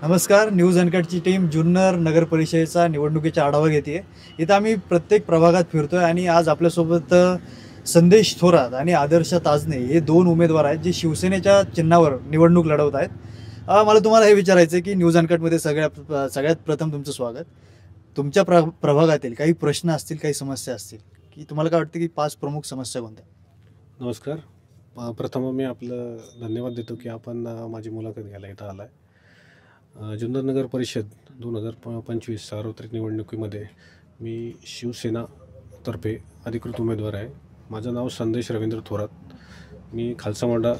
नमस्कार. News अनकटची team Junnar नगर परिषदेचा निवडणुकीचा आढावा घेते. इथं आम्ही प्रत्येक प्रभागात फिरतोय आणि आज आपल्यासोबत संदेश थोरात आणि आदर्श ताजने हे दोन उमेदवार आहेत जे शिवसेनेच्या चिन्हावर निवडणूक लढवत आहेत. मला तुम्हाला हे विचारायचं आहे की न्यूज अनकटमध्ये सगळ्यात प्रथम तुमचं स्वागत. तुमच्या प्रभागातील काही प्रश्न असतील, काही समस्या असतील की तुम्हाला काय वाटतं की 5 प्रमुख समस्या कोणत्या? नमस्कार. प्रथम मी आपलं धन्यवाद देतो की आपण माझी मुलाखत घ्यायला इथं आला आहे. जुन्नर नगर परिषद 2025 सार्वत्रिक निवडणुकीमध्ये मी शिवसेनातर्फे अधिकृत उमेदवार आहे. माझं नाव संदेश रवींद्र थोरात. मी खालसा मोंढा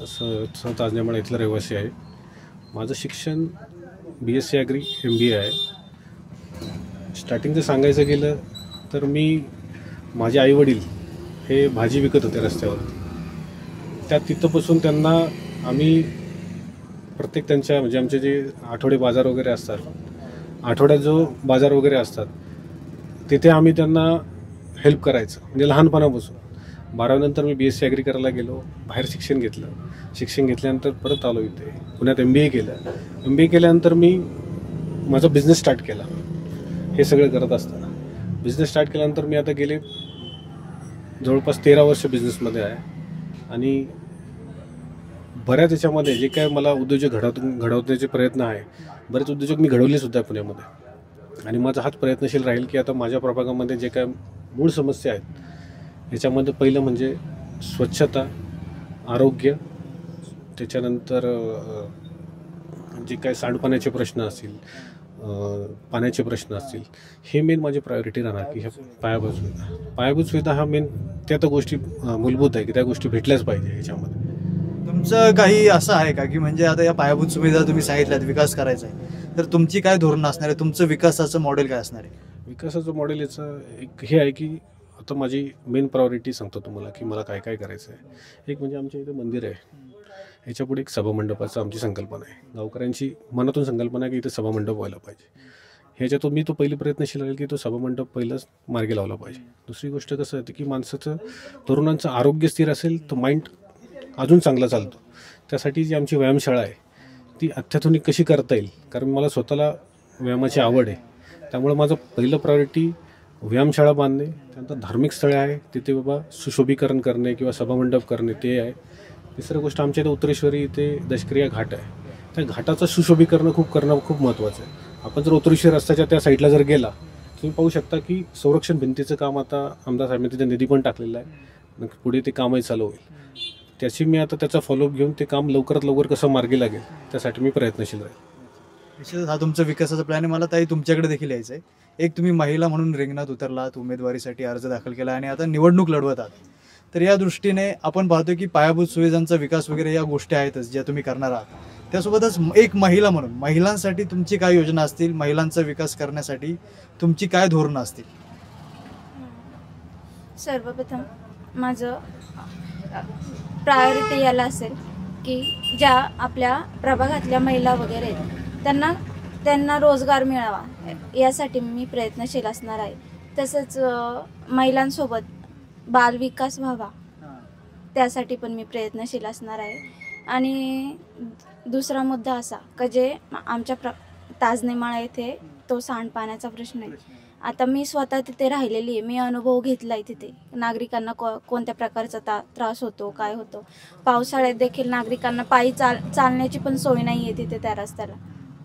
ताजनेमाळा इथला रहिवासी आहे. माझं शिक्षण BSc ॲग्री MBA आहे. स्टार्टिंगचं सांगायचं गेलं तर माझे आईवडील हे भाजी विकत होते रस्त्यावर. तिथंपासून त्यांना आम्ही प्रत्येक त्यांच्या म्हणजे आमचे जे आठवडे बाजार वगैरे असतात, आठवड्यात जो बाजार वगैरे असतात तिथे आम्ही त्यांना हेल्प करायचं. म्हणजे लहानपणापासून 12वीनंतर मी BSc ॲग्री करायला गेलो, बाहेर शिक्षण घेतलं. शिक्षण घेतल्यानंतर परत आलो इथे पुण्यात MBA केलं. MBA केल्यानंतर मी माझा बिझनेस स्टार्ट केला. हे सगळं करत असताना बिझनेस स्टार्ट केल्यानंतर मी आता गेले जवळपास 13 वर्ष बिझनेसमध्ये आहे. आणि बऱ्याच याच्यामध्ये जे काय मला उद्योजक घडवण्याचे प्रयत्न आहे, बरेच उद्योजक मी घडवले सुद्धा पुण्यामध्ये. आणि माझा हाच प्रयत्नशील राहील की आता माझ्या प्रभागामध्ये जे काय मूळ समस्या आहेत याच्यामध्ये पहिलं म्हणजे स्वच्छता, आरोग्य, त्याच्यानंतर जे काय सांडपाण्याचे प्रश्न असतील, पाण्याचे प्रश्न असतील, हे मेन माझी प्रायोरिटी राहणार की ह्या पायाभूत सुविधा हा मेन त्या गोष्टी मूलभूत आहे की त्या गोष्टी भेटल्याच पाहिजे ह्याच्यामध्ये. तुमचं काही असं आहे का की म्हणजे आता या पायाभूत सुविधा तुम्ही सांगितल्यात विकास करायचा आहे, तर तुमची काय धोरण असणार आहे? तुमचं विकासाचं मॉडेल काय असणार आहे? विकासाचं मॉडेल याचं एक हे आहे की आता माझी मेन प्रायोरिटी सांगतो तुम्हाला की मला काय काय करायचं आहे. एक म्हणजे आमच्या इथं मंदिर आहे, ह्याच्यापुढे एक सभामंडपाचं आमची संकल्पना आहे. गावकऱ्यांची मनातून संकल्पना आहे की इथं सभामंडप व्हायला पाहिजे. ह्याच्यातून मी तो पहिली प्रयत्नशील राहील की तो सभामंडप पहिलाच मार्गी लावला पाहिजे. दुसरी गोष्ट कसं आहे की माणसाचं, तरुणांचं आरोग्य स्थिर असेल तर माइंड अजून चांगला चालतो. त्यासाठी जी आमची व्यायामशाळा आहे ती अत्याधुनिक कशी करता येईल, कारण मला स्वतःला व्यायामाची आवड आहे. त्यामुळे माझं पहिलं प्रायोरिटी व्यायामशाळा बांधणे. त्यानंतर धार्मिक स्थळे आहे तिथे बाबा सुशोभीकरण करणे किंवा सभामंडप करणे ते आहे. तिसरी गोष्ट आमच्या इथे उत्तरेश्वरी इथे दशक्रिया घाट आहे, त्या घाटाचं सुशोभीकरण करणं खूप महत्त्वाचं आहे. आपण जर उत्तरेश्वरी रस्त्याच्या त्या साईडला जर गेला तुम्ही पाहू शकता की संरक्षण भिंतीचं काम आता आमदार साहेबांनी तिथे निधी पण टाकलेला आहे. पुढे ते कामही चालू होईल. त्याचा फॉलोअप घेऊन ते काम लवकरात लवकर कसं मार्गी लागेल त्यासाठी मी प्रयत्नशील राहील. निश्चितच हा तुमचा विकासाचा प्लॅन आहे. मला ताई तुमच्याकडे देखील यायचं आहे. एक तुम्ही महिला म्हणून रिंगणात उतरलात, उमेदवारीसाठी अर्ज दाखल केला आणि आता निवडणूक लढवत आहात. तर या दृष्टीने आपण पाहतो की पायाभूत सुविधांचा विकास वगैरे या गोष्टी आहेतच ज्या तुम्ही करणार आहात. त्यासोबतच एक महिला म्हणून महिलांसाठी तुमची काय योजना असतील, महिलांचा विकास करण्यासाठी तुमची काय धोरणं असतील? सर्वप्रथम माझं प्रायोरिटी याला असेल की ज्या आपल्या प्रभागातल्या महिला वगैरे आहेत त्यांना रोजगार मिळावा यासाठी मी प्रयत्नशील असणार आहे. तसंच महिलांसोबत बालविकास व्हावा त्यासाठी पण मी प्रयत्नशील असणार आहे. आणि दुसरा मुद्दा असा का जे आमच्या ताजनेमाळा येथे तो सांडपाण्याचा प्रश्न आहे. आता मी स्वतः तिथे राहिलेली आहे, मी अनुभव घेतला आहे. तिथे नागरिकांना कोणत्या प्रकारचा त्रास होतो, काय होतो. पावसाळ्यात देखील नागरिकांना पायी चालण्याची पण सोय नाही आहे तिथे त्या रस्त्याला.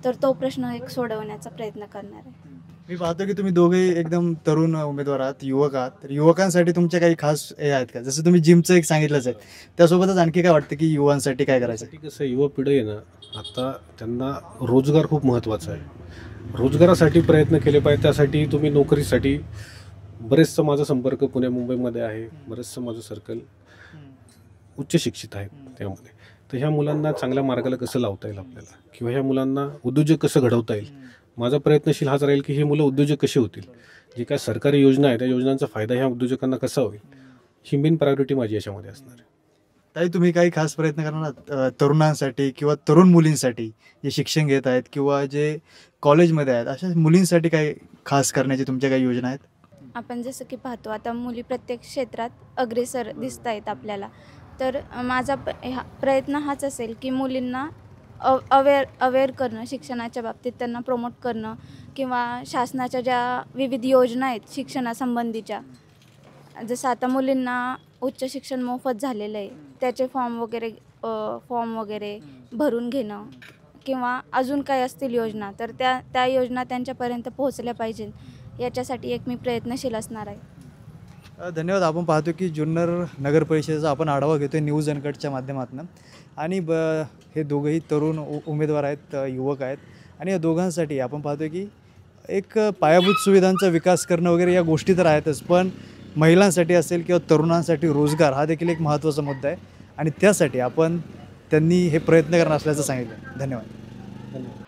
तर तो प्रश्न एक सोडवण्याचा प्रयत्न करणार आहे. मी पाहतो की तुम्ही दोघे एकदम तरुण उमेदवार आहात, युवक आहात. तर युवकांसाठी तुमचे काही खास हे आहेत का? जसं तुम्ही जिमचं एक सांगितलंच आहे, त्यासोबतच आणखी काय वाटतं की युवांसाठी काय करायचं? कसं युवा पिढी आहे ना, आता त्यांना रोजगार खूप महत्त्वाचा आहे. रोजगारासाठी प्रयत्न केले पाहिजे. त्यासाठी तुम्ही नोकरीसाठी बरेचसं माझा संपर्क पुणे मुंबईमध्ये आहे. बरेचसं माझं सर्कल उच्च शिक्षित आहे त्यामध्ये. तर ह्या मुलांना चांगल्या मार्गाला कसं लावता येईल आपल्याला, किंवा ह्या मुलांना उद्योजक कसं घडवता येईल, माझा प्रयत्नशील हाच राहील की हे मुलं उद्योजक कसे होतील. जे काय सरकारी योजना आहे त्या योजनांचा फायदा ह्या उद्योजकांना कसा होईल, ही मेन प्रायोरिटी माझी याच्यामध्ये असणार आहे. ताई तुम्ही काही खास प्रयत्न करणार आहात तरुणांसाठी किंवा तरुण मुलींसाठी जे शिक्षण घेत आहेत किंवा जे कॉलेजमध्ये आहेत अशा मुलींसाठी काही खास करण्याची तुमच्या काही योजना आहेत? आपण जसं की पाहतो आता मुली प्रत्येक क्षेत्रात अग्रेसर दिसत आहेत आपल्याला. तर माझा प्रयत्न हाच असेल की मुलींना अवेअर करणं, शिक्षणाच्या बाबतीत त्यांना प्रमोट करणं किंवा शासनाच्या ज्या विविध योजना आहेत शिक्षणासंबंधीच्या, जसं आता मुलींना उच्च शिक्षण मोफत झालेलं आहे, त्याचे फॉर्म वगैरे भरून घेणं किंवा अजून काही असतील योजना तर त्या योजना त्यांच्यापर्यंत पोहोचल्या पाहिजेत, याच्यासाठी एक मी प्रयत्नशील असणार आहे. धन्यवाद. आपण पाहतो की जुन्नर नगर परिषदेचा आपण आढावा घेतोय न्यूज अनकटच्या माध्यमातून आणि हे दोघंही तरुण उमेदवार आहेत, युवक आहेत आणि या दोघांसाठी आपण पाहतो की एक पायाभूत सुविधांचा विकास करणं वगैरे या गोष्टी तर आहेतच, पण महिलांसाठी असेल किंवा तरुणांसाठी रोजगार हा देखील एक महत्त्वाचा मुद्दा आहे आणि त्यासाठी त्यांनी हे प्रयत्न करणार असल्याचं सांगितलं. धन्यवाद. धन्यवाद.